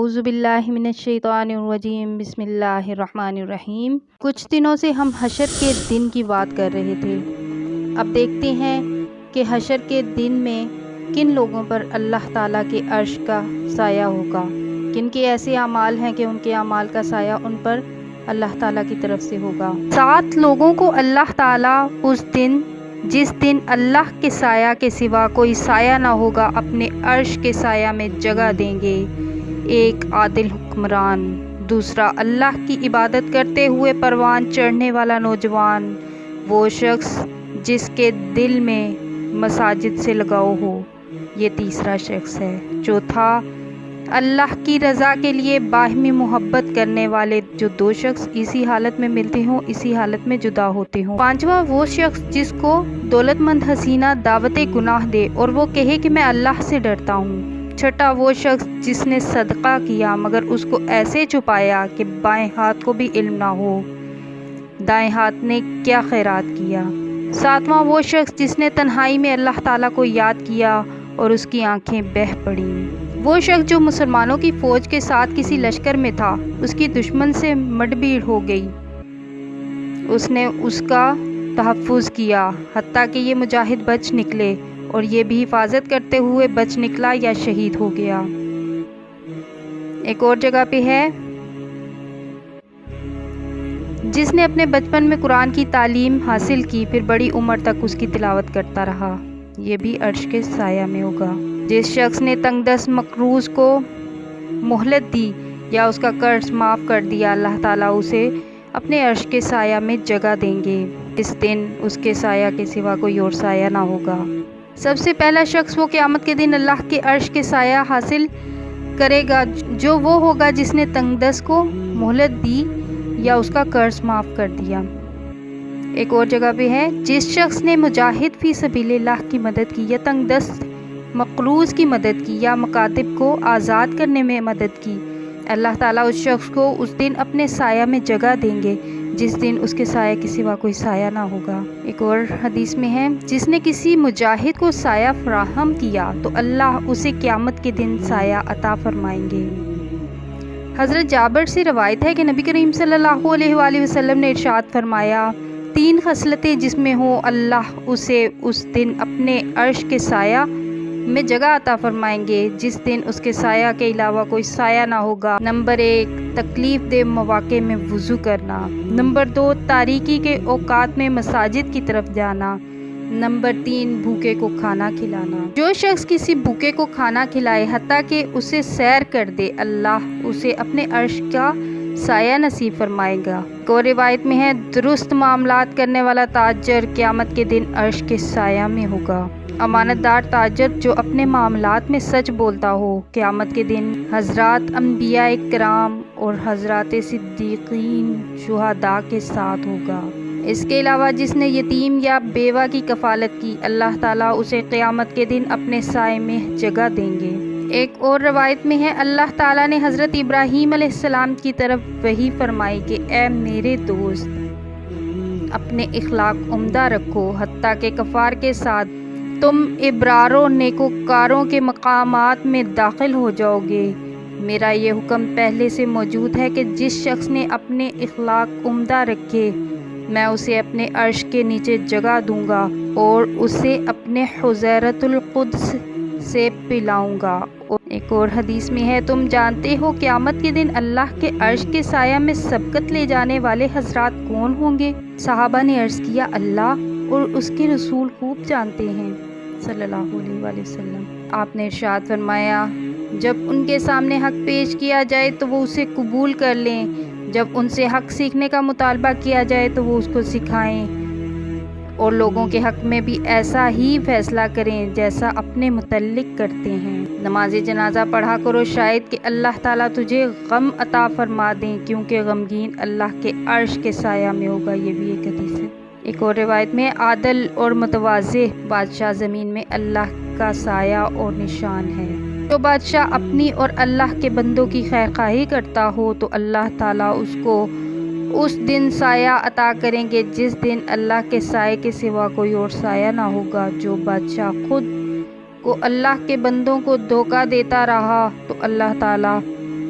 اعوذ باللہ من الشیطان الرجیم بسم اللہ الرحمن الرحیم۔ کچھ دنوں سے ہم حشر کے دن کی بات کر رہے تھے۔ اب دیکھتے ہیں کہ حشر کے دن میں کن لوگوں پر اللہ تعالیٰ کے عرش کا سایہ ہوگا، کن کے ایسے اعمال ہیں کہ ان کے اعمال کا سایہ ان پر اللہ تعالیٰ کی طرف سے ہوگا۔ 7 لوگوں کو اللہ تعالیٰ اس دن، جس دن اللہ کے سایہ کے سوا کوئی سایہ نہ ہوگا، اپنے عرش کے سایہ میں جگہ دیں گے۔ ایک عادل حکمران، دوسرا اللہ کی عبادت کرتے ہوئے پروان چڑھنے والا نوجوان، وہ شخص جس کے دل میں مساجد سے لگاؤ ہو، یہ تیسرا شخص ہے۔ چوتھا، اللہ کی رضا کے لیے باہمی محبت کرنے والے جو 2 شخص اسی حالت میں ملتے ہوں، اسی حالت میں جدا ہوتے ہوں۔ 5واں، وہ شخص جس کو دولت مند حسینہ دعوت گناہ دے اور وہ کہے کہ میں اللہ سے ڈرتا ہوں۔ 6واں، وہ شخص جس نے صدقہ کیا مگر اس کو ایسے چھپایا کہ بائیں ہاتھ کو بھی علم نہ ہو دائیں ہاتھ نے کیا خیرات کیا۔ 7واں، وہ شخص جس نے تنہائی میں اللہ تعالیٰ کو یاد کیا اور اس کی آنکھیں بہہ پڑیں۔ وہ شخص جو مسلمانوں کی فوج کے ساتھ کسی لشکر میں تھا، اس کی دشمن سے مڈبھیڑ ہو گئی، اس نے اس کا تحفظ کیا حتیٰ کہ یہ مجاہد بچ نکلے، اور یہ بھی حفاظت کرتے ہوئے بچ نکلا یا شہید ہو گیا۔ ایک اور جگہ پہ ہے، جس نے اپنے بچپن میں قرآن کی تعلیم حاصل کی، پھر بڑی عمر تک اس کی تلاوت کرتا رہا، یہ بھی عرش کے سایہ میں ہوگا۔ جس شخص نے تنگ دست مقروض کو مہلت دی یا اس کا قرض معاف کر دیا، اللہ تعالیٰ اسے اپنے عرش کے سایہ میں جگہ دیں گے۔ اس دن اس کے سایہ کے سوا کوئی اور سایہ نہ ہوگا۔ سب سے پہلا شخص وہ قیامت کے دن اللہ کے عرش کے سایہ حاصل کرے گا جو وہ ہوگا جس نے تنگ دست کو مہلت دی یا اس کا قرض معاف کر دیا۔ ایک اور جگہ پہ ہے، جس شخص نے مجاہد فی سبیل اللہ کی مدد کی یا تنگ دست مقروض کی مدد کی یا مکاتب کو آزاد کرنے میں مدد کی، اللہ تعالیٰ اس شخص کو اس دن اپنے سایہ میں جگہ دیں گے، جس دن اس کے سایہ کے سوا کوئی سایہ نہ ہوگا۔ ایک اور حدیث میں ہے، جس نے کسی مجاہد کو سایہ فراہم کیا تو اللہ اسے قیامت کے دن سایہ عطا فرمائیں گے۔ حضرت جابر سے روایت ہے کہ نبی کریم صلی اللہ علیہ وآلہ وسلم نے ارشاد فرمایا، 3 خصلتیں جس میں ہوں اللہ اسے اس دن اپنے عرش کے سایہ میں جگہ عطا فرمائیں گے، جس دن اس کے سایہ کے علاوہ کوئی سایہ نہ ہوگا۔ نمبر 1، تکلیف دہ مواقع میں وضو کرنا۔ نمبر 2، تاریکی کے اوقات میں مساجد کی طرف جانا۔ نمبر 3، بھوکے کو کھانا کھلانا۔ جو شخص کسی بھوکے کو کھانا کھلائے حتیٰ کہ اسے سیر کر دے، اللہ اسے اپنے عرش کا سایہ نصیب فرمائے گا۔ ایک اور روایت میں ہے، درست معاملات کرنے والا تاجر قیامت کے دن عرش کے سایہ میں ہوگا۔ امانت دار تاجر جو اپنے معاملات میں سچ بولتا ہو، قیامت کے دن حضرات انبیاء کرام اور حضرات صدیقین شہداء کے ساتھ ہوگا۔ اس کے علاوہ جس نے یتیم یا بیوہ کی کفالت کی، اللہ تعالیٰ اسے قیامت کے دن اپنے سائے میں جگہ دیں گے۔ ایک اور روایت میں ہے، اللہ تعالیٰ نے حضرت ابراہیم علیہ السلام کی طرف وحی فرمائی کہ اے میرے دوست، اپنے اخلاق عمدہ رکھو حتیٰ کہ کفار کے ساتھ تم ابرار و نیکوکاروں کے مقامات میں داخل ہو جاؤ گے۔ میرا یہ حکم پہلے سے موجود ہے کہ جس شخص نے اپنے اخلاق عمدہ رکھے، میں اسے اپنے عرش کے نیچے جگہ دوں گا اور اسے اپنے حضیرت القدس سے پلاؤں گا۔ ایک اور حدیث میں ہے، تم جانتے ہو قیامت کے دن اللہ کے عرش کے سایہ میں سبقت لے جانے والے حضرات کون ہوں گے؟ صحابہ نے عرض کیا، اللہ اور اس کے رسول خوب جانتے ہیں صلی اللہ علیہ وآلہ وسلم۔ آپ نے ارشاد فرمایا، جب ان کے سامنے حق پیش کیا جائے تو وہ اسے قبول کر لیں، جب ان سے حق سیکھنے کا مطالبہ کیا جائے تو وہ اس کو سکھائیں، اور لوگوں کے حق میں بھی ایسا ہی فیصلہ کریں جیسا اپنے متعلق کرتے ہیں۔ نماز جنازہ پڑھا کرو، شاید کہ اللہ تعالیٰ تجھے غم عطا فرما دیں، کیونکہ غمگین اللہ کے عرش کے سایہ میں ہوگا، یہ بھی ایک حدیث ہے۔ ایک اور روایت میں، عادل اور متواضع بادشاہ زمین میں اللہ کا سایہ اور نشان ہے۔ جو بادشاہ اپنی اور اللہ کے بندوں کی خیر خواہی کرتا ہو تو اللہ تعالیٰ اس کو اس دن سایہ عطا کریں گے، جس دن اللہ کے سائے کے سوا کوئی اور سایہ نہ ہوگا۔ جو بادشاہ خود کو اللہ کے بندوں کو دھوکہ دیتا رہا تو اللہ تعالیٰ